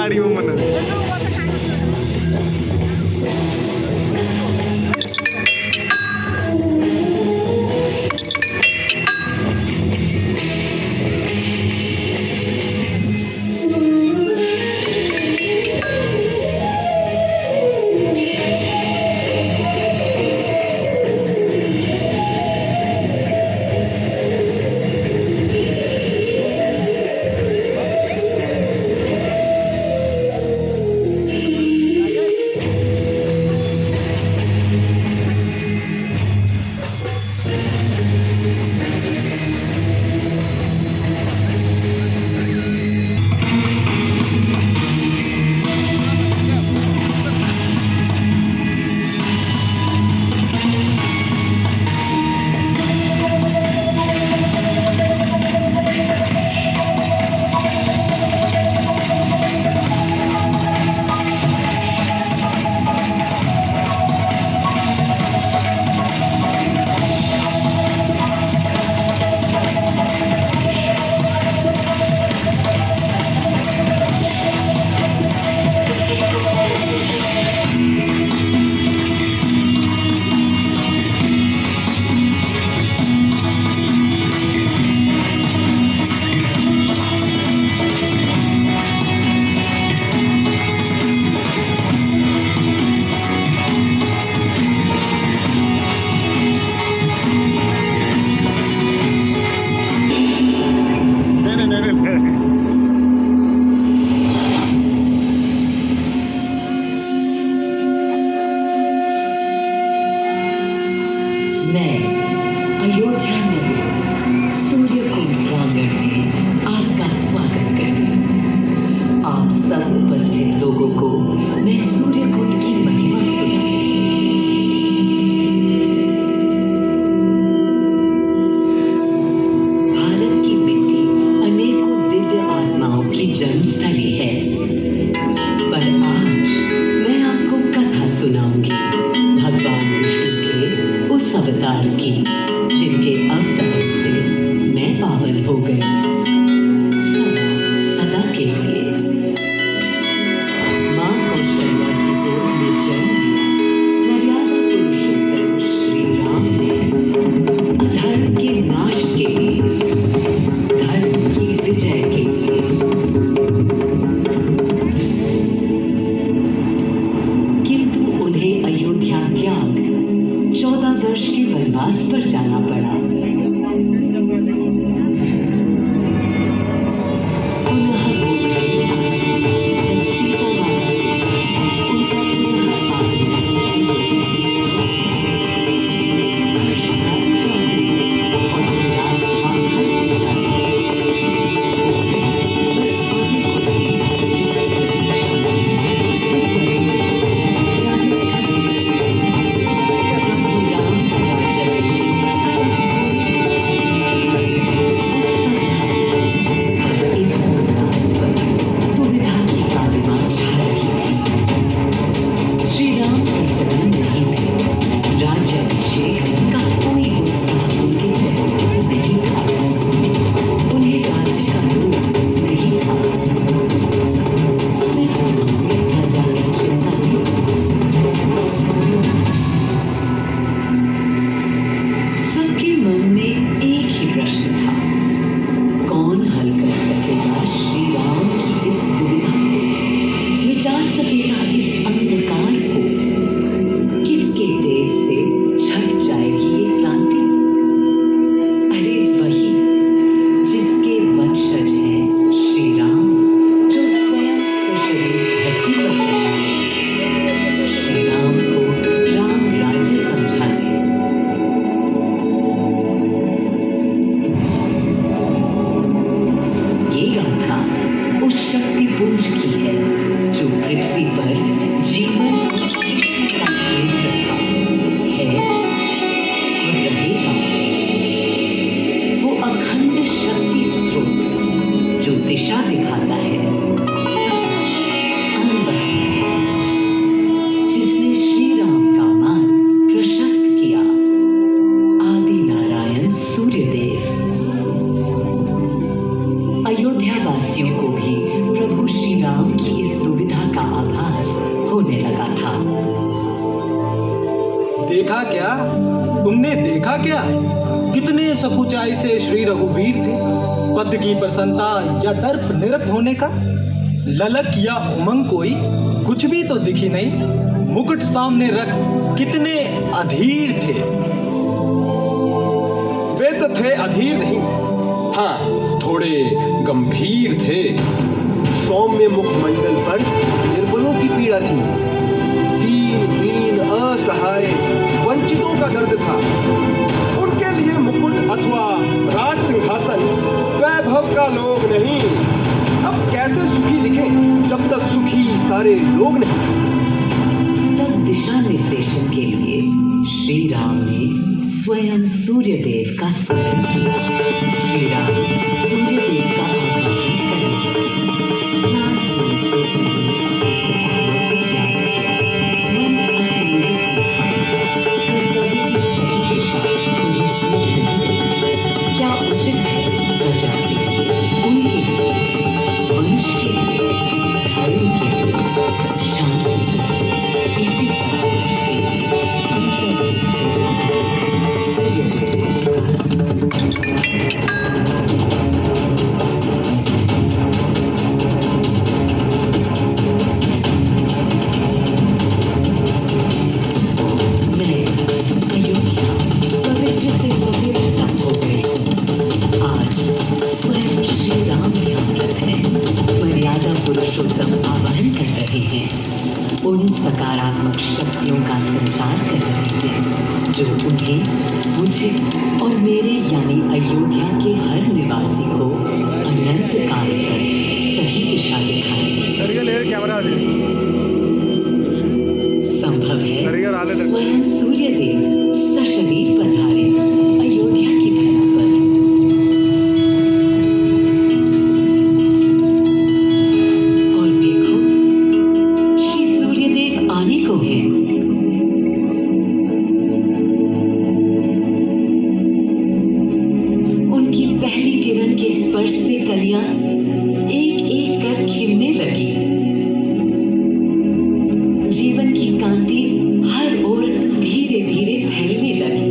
गाड़ी में मन मैं अयोध्या नगरी सूर्यकुंड प्रांगण में आपका स्वागत करती हूँ। आप सब उपस्थित लोगों को मैं सूर्यकुंड की महिमा सुनाती हूँ। भारत की मिट्टी अनेकों दिव्य आत्माओं की जन्मस्थली है, पर आज मैं आपको कथा सुनाऊंगी भगवान विष्णु के उस अवतार की जिनके अवतार से मैं पावन हो गई सदा सदा के लिए। मां कौशल्या की गोद में जन्म लिया मर्यादा पुरुषोत्तम श्री राम ने अधर्म के नाश के लिए, धर्म की विजय के लिए। किंतु उन्हें अयोध्या त्याग 14 वर्ष के वनवास पर जाना पड़ा। राम की इस दुविधा का आभास होने लगा था। देखा क्या? तुमने देखा क्या? कितने सकुचाई से श्री रघुवीर थे। पद की प्रसन्नता या दर्प निरप होने का ललक या उमंग कोई कुछ भी तो दिखी नहीं। मुकुट सामने रख कितने अधीर थे। वे तो थे अधीर नहीं, हाँ थोड़े गंभीर थे। सौम्य मुखमंडल पर निर्बलों की पीड़ा थी। दीनहीन असहाय वंचितों का दर्द था। उनके लिए मुकुट अथवा राज सिंहासन वैभव का लोग नहीं। अब कैसे सुखी दिखे जब तक सुखी सारे लोग नहीं। तब दिशा निर्देशन के लिए श्री राम ने स्वयं सूर्यदेव का स्मरण किया। श्री राम सूर्यदेव का आह्वान करने लगे। क्लांत मन से उन्होंने अपने भावों को याद किया। मन असमंजस में था। कर्तव्य की सही दिशा उन्हें सूझ नहीं रही। क्या उचित है प्रजा के लिए, उनके लिए, वंश के लिए, धर्म के लिए, शांति के लिए, इसी परामर्श के लिए अंतर्मुख से सूर्यदेव को मैं अयोध्या पवित्र से पवित्रतम हो गई हूँ। आज स्वयं श्री राम यहाँ पर हैं। मर्यादा पुरुषोत्तम आवाहन कर रहे हैं। उन सकारात्मक शक्तियों का संचार कर रहे हैं जो उन्हें, मुझे और मेरे यानी अयोध्या के हर निवासी को अनंत काल तक सही दिशा दिखाएंगे। संभव है स्वयं सूर्यदेव सशरीर पधारे अयोध्या की धरा पर। और देखो, श्री सूर्यदेव आने को हैं। उनकी पहली किरण के स्पर्श से कलियां एक एक कर खिलने लगी। जीवन की कांति हर ओर धीरे धीरे फैलने लगी।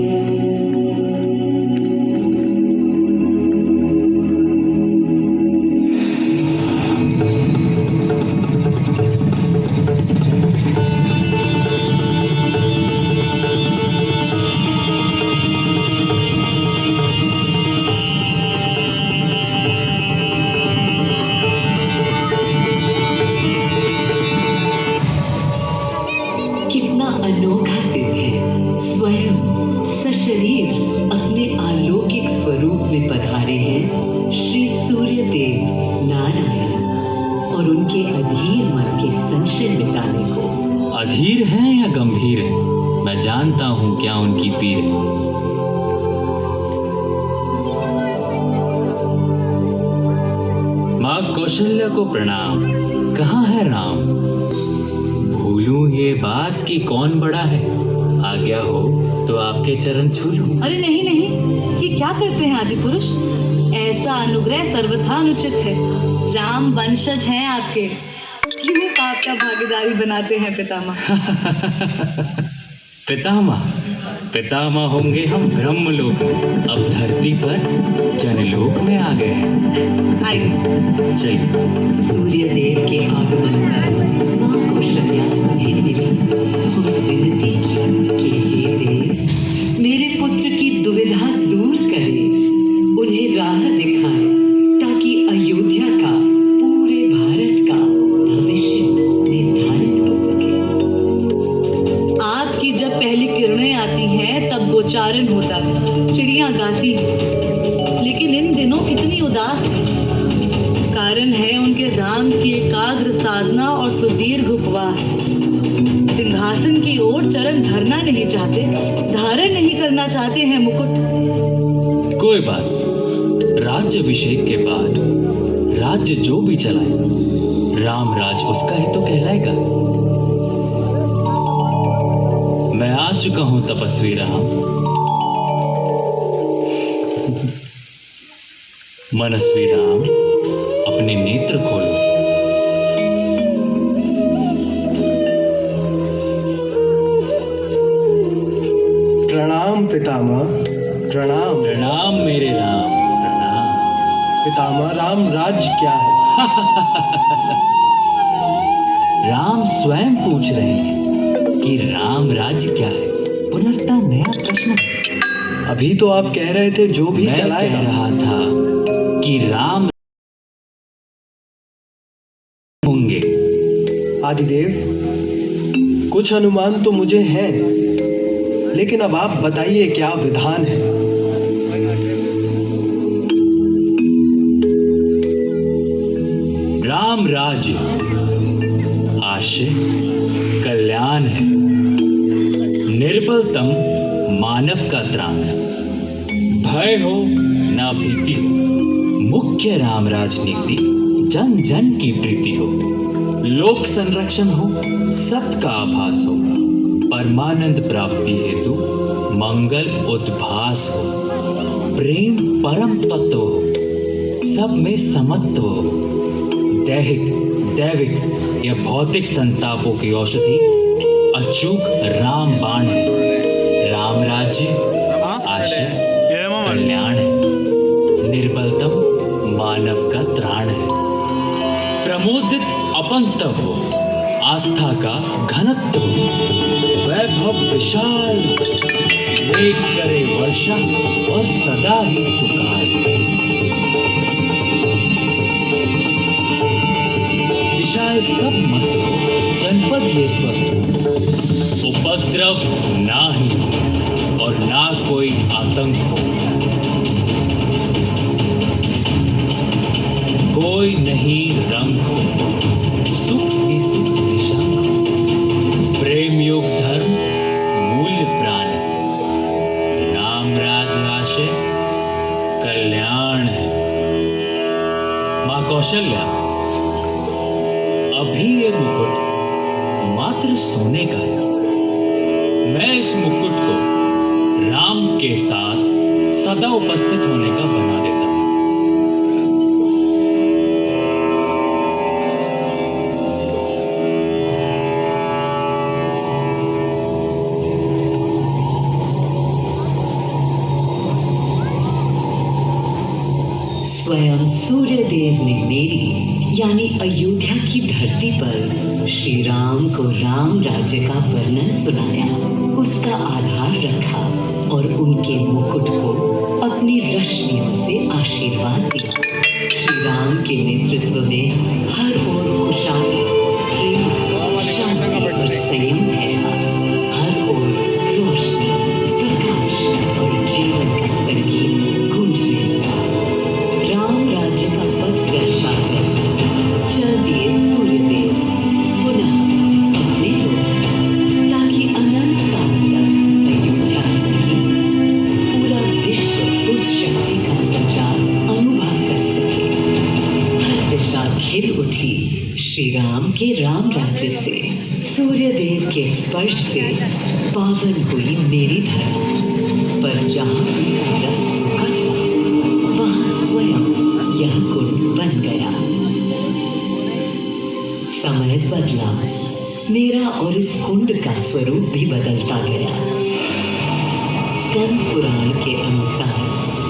कितना अनोखा दिन है। स्वयं सशरीर अपने अलौकिक स्वरूप में पधारे हैं श्री सूर्यदेव नारायण, और उनके अधीर मन के संशय मिटाने को। अधीर है या गंभीर है, मैं जानता हूँ क्या उनकी पीर है। माँ कौशल्या को प्रणाम। कहाँ है राम? भूलूं ये बात कि कौन बड़ा है। आज्ञा हो तो आपके चरण छू लूं। अरे नहीं नहीं, ये क्या करते हैं आदि पुरुष? ऐसा अनुग्रह सर्वथा अनुचित है। राम वंशज हैं आपके, क्यों पाप का भागीदारी बनाते हैं पितामह? पितामह पितामह होंगे हम ब्रह्मलोक में। अब धरती पर जनलोक में आ गए हैं। आइए चलिए। सूर्यदेव के आगमन पर माँ कौशल्या उन्हें मिली और विनती की कि हे देव, मेरे पुत्र की दुविधा दूर करें, उन्हें राह दिखाएं ताकि अयोध्या का, पूरे भारत का भविष्य निर्धारित हो सके। आपकी जब पहली किरणें आती हैं तब गोचारण होता है, चिड़ियां गाती हैं, लेकिन इन दिनों कितनी उदास है। कारण है उनके राम की एकाग्र साधना और सुदीर्घ उपवास। सिंहासन की ओर चरण धरना नहीं चाहते, धारण नहीं करना चाहते हैं मुकुट। कोई बात, राज्याभिषेक के बाद राज्य जो भी चलाए, राम राज उसका ही तो कहलाएगा। मैं आ चुका हूं तपस्वी राम। मनस्वी राम, अपने नेत्र खोलो। पितामह, प्रणाम। प्रणाम मेरे राम, प्रणाम। पितामह, राम राज्य क्या है? राम स्वयं पूछ रहे हैं कि राम राज्य क्या है। पुनर्ता नया प्रश्न है। अभी तो आप कह रहे थे जो भी मैं चलाएगा। कह रहा था कि राम होंगे। आदिदेव, कुछ अनुमान तो मुझे हैं, लेकिन अब आप बताइए क्या विधान है। राम राज्य आशय कल्याण है, निर्बलतम मानव का त्राण, भय हो ना भीति हो, मुख्य राम राजनीति जन जन की प्रीति हो, लोक संरक्षण हो, सत का आभास हो, परमानंद प्राप्ति हेतु मंगल उद्भास हो, प्रेम परम तत्व हो, सब में समत्व हो, दैहिक दैविक या भौतिक संतापों की औषधि अचूक राम बाण है। राम राज्य आशय कल्याण है, निर्बलतम मानव का त्राण है, प्रमोदित अपंतव हो, आस्था का घनत्व हो, वैभव विशाल, मेघ करे वर्षा और सदा ही सुकाल, दिशाएं सब मस्त हो, जनपद ये स्वस्थ हो, उपद्रव ना ही हो और ना कोई आतंक हो, कोई नहीं रंग हो, सुख ही सुख निशांक हो, प्रेम योग धर्म मूल्य प्राण है, राम राज आशय कल्याण है। माँ कौशल्या, अभी ये मुकुट मात्र सोने का है। मैं इस मुकुट को राम के साथ सदा उपस्थित होने का बना देता हूं। स्वयं सूर्यदेव ने मेरी यानी अयोध्या की धरती पर श्री राम को राम राज्य का वर्णन सुनाया, उसका आधार रखा और उनके मुकुट को अपनी रश्मियों से आशीर्वाद दिया। श्री राम के नेतृत्व में हर ओर खुशहाली, प्रेम, शांति और संयम फैला। हर ओर रोशनी, प्रकाश और जीवन का संगीत गूंजने लगा। राम राज्य का पथ दर्शाकर चल दिए सूर्यदेव पुनः अपने लोक, ताकि अनंत काल तक अयोध्या ही नहीं, पूरा विश्व उस शक्ति का संचार अनुभव कर सके। हर दिशा खिल उठी श्री राम के राम राज्य से। सूर्यदेव के स्पर्श से पावन हुई मेरी धरती, पर जहाँ उनका रथ रुका था वहाँ स्वयं यह कुंड बन गया। समय बदला, मेरा और इस कुंड का स्वरूप भी बदलता गया। स्कंद पुराण के अनुसार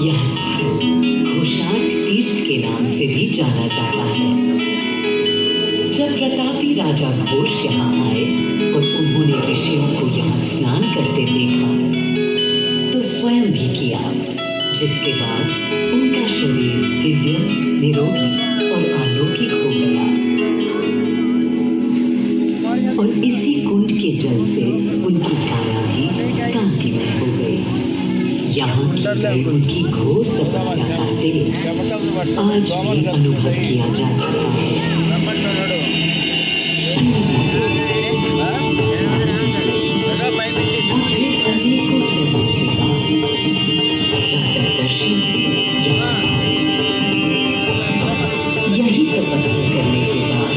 यह स्थल घोषार्क तीर्थ के नाम से भी जाना जाता है। जब प्रतापी राजा घोष यहाँ आए और उन्होंने ऋषियों को यहाँ स्नान करते देखा तो स्वयं भी किया, जिसके बाद उनका शरीर दिव्य, निरोगी और अलौकिक हो गया। और इसी कुंड के जल से उनकी काया भी कांतिमय हो गई। यहाँ की गई उनकी घोर तपस्या का तेज आज भी अनुभव किया जा सकता है। अनेकों सदियों के बाद राजा दर्शन से यहाँ आए। यही तपस्या करने के बाद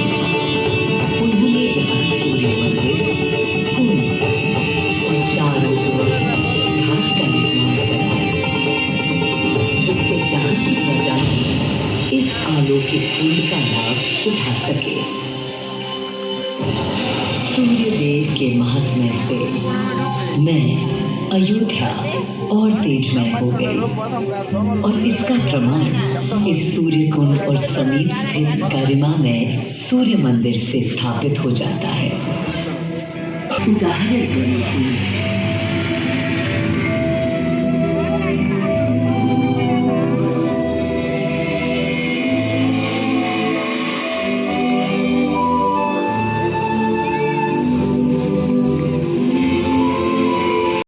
उन्होंने यहाँ सूर्य मंदिर, कुंड और चारों ओर घाट का निर्माण कराया, जिससे यहाँ की प्रजा भी इस अलौकिक कुंड का लाभ उठा सके। सूर्यदेव के महात्म्य से मैं अयोध्या और तेजमय हो गई, और इसका प्रमाण इस सूर्य कुंड और समीप स्थित गरिमा में सूर्य मंदिर से स्थापित हो जाता है। उदाहरण के लिए